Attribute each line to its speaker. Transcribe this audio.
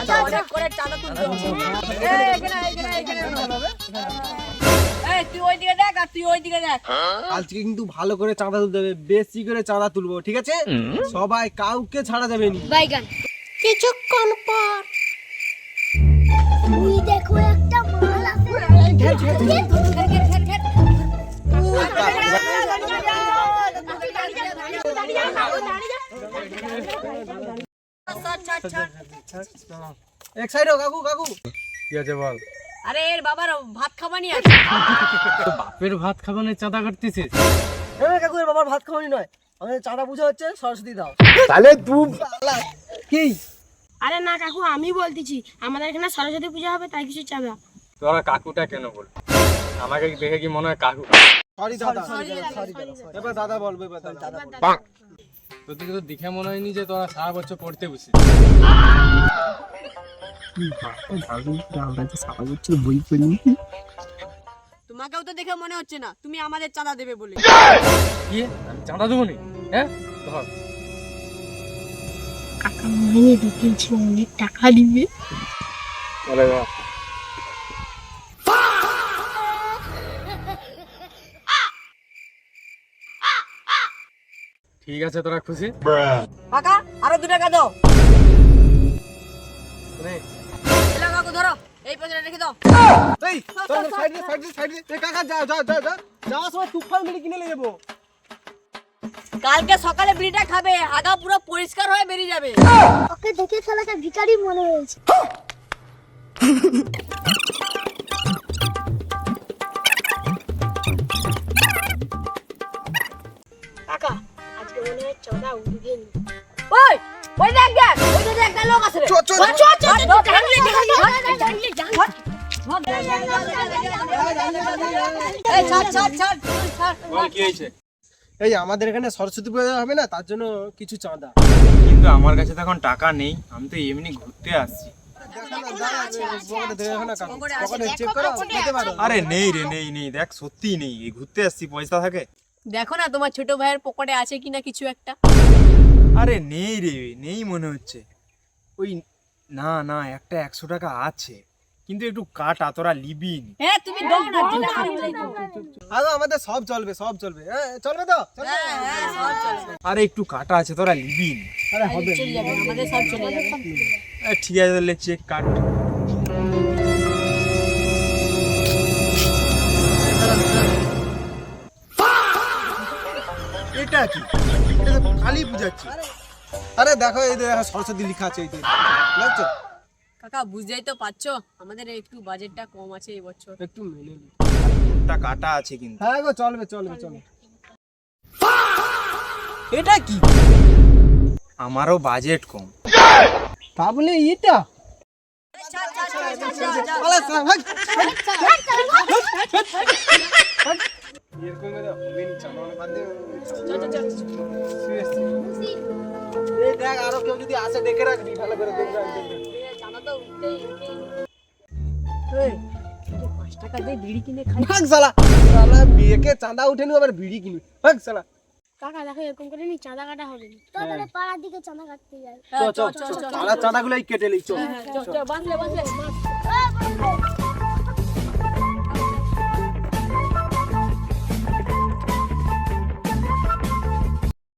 Speaker 1: আচ্ছা অনেক করে চাঁদা তুলতে হবে। তুই ওইদিকে দেখ আর তুই ওইদিকে দেখ।
Speaker 2: আজকে কিন্তু ভালো করে চাঁদা তুলতে হবে, বেশি করে চাঁদা তুলবো, ঠিক আছে? সবাই কাউকে ছাড়া যাবে না।
Speaker 3: বাইগান কিছুক্ষণ পর ওই দেখো একটা মাল আছে।
Speaker 2: এক সাইড কাকু কাকু কি আছে বল?
Speaker 1: আরে এর বাবার ভাত খাবানি আছে।
Speaker 2: বাপের ভাত খাবানের চাঁদা কাটতেছিস? কাকু এর বাবার ভাত খাবানি নয়, আমাদের চাঁদা পূজা হচ্ছে, সরস্বতী দাও। তাহলে তুই কি?
Speaker 4: আরে না কাকু, আমি বলতেছি আমাদের এখানে সরস্বতী পূজা হবে, তাই কিছু চাঁদা।
Speaker 5: তোরা কাকুটা কেন বল? আমাকে দেখে কি মনে হয় কাকু?
Speaker 2: সরি দাদা, এবার দাদা বলবো, এবার দাদা তোকে তো দেখে মনে হয়নি যে তোরা সারা বছর পড়তে বসে।
Speaker 1: তোমাকেও তো দেখে মনে হচ্ছে না তুমি আমাদের চাঁদা দেবে বলে।
Speaker 5: কি আমি চাঁদা দেবো নি? হ্যাঁ ধর।
Speaker 4: কাকা মনে ঢুকিয়েছে, অনেক টাকা দিবে।
Speaker 5: ঠিক আছে, তোরা খুশি?
Speaker 1: কাকা আরো 2 টাকা দাও। এলা কাকু ধরো, এই পয়সাটা রেখে দাও।
Speaker 2: এই তোর সাইড দে কাকা, যা যাওয়ার সময় তুফান মিলে কিনে নিয়ে যাবো।
Speaker 1: কালকে সকালে বিড়িটা খাবে, আগা পুরো পরিষ্কার হয়ে বেরিয়ে যাবে।
Speaker 3: ওকে দেখে শালাকে ভিখারি মনে হয়েছে।
Speaker 4: কাকা আজকে মনে হয় চাঁদা উঠবে না।
Speaker 1: ওই ওই দেখ ওই যে একটা লোক আছে রে। এই ছাড়।
Speaker 5: বল কি হয়েছে?
Speaker 2: এই আমাদের এখানে সরস্বতী পূজা হবে না, তার জন্য কিছু চাঁদা।
Speaker 5: কিন্তু আমার কাছে তো এখন টাকা নেই, আমি তো এমনি ঘুরতে আসছি। আরে নেই রে, নেই, দেখ সত্যি নেই, এই ঘুরতে আসছি, পয়সা থাকে?
Speaker 1: দেখো না তোমার ছোট ভাইয়ের পকেটে আছে কিনা কিছু একটা।
Speaker 5: আরে নেই রে, নেই মনে হচ্ছে। ওই না একটা 100 টাকা আছে, কিন্তু একটু কাটা, তোরা লিবি নি।
Speaker 1: হ্যাঁ তুমি দাও না।
Speaker 2: আরে আমাদের সব চলবে, চলবে তো?
Speaker 1: হ্যাঁ সব চলবে।
Speaker 5: আরে একটু কাটা আছে, তোরা লিবি নি।
Speaker 2: আরে হবে,
Speaker 1: চলে যাবে, আমাদের সব চলে যাবে।
Speaker 5: ঠিক আছে, তাহলে চেক কাট।
Speaker 2: এটা কি? এটা তো কালী পূজাচ্ছি। আরে দেখো, এই দেখো সরস্বতী লেখা আছে, এই দেখছো?
Speaker 1: কাকা বুঝতেই তো পারছো আমাদের একটু বাজেটটা কম আছে এই বছর।
Speaker 2: একটু মেনে নি।
Speaker 5: টা কাটা আছে কিন্তু।
Speaker 2: হ্যাঁ গো, চলবে। এটা কি?
Speaker 5: আমারও বাজেট কম।
Speaker 2: তা বলে এটা দেখ, আরো কেউ যদি আসে দেখে রাখবি, ভালো করে দেখে রাখবি।
Speaker 1: বিড়ি কিনে খাই।
Speaker 2: শালা বিয়েকে চাঁদা উঠেনি, আবার বিড়ি কিনি। শালা
Speaker 4: কাকা দেখো এরকম করে নি চাঁদা কাটা হবে না।
Speaker 3: তাহলে পাড়ার দিকে চাঁদা কাটতে যাই।
Speaker 2: চাঁদা গুলাই কেটে লি।
Speaker 1: বাঁধলে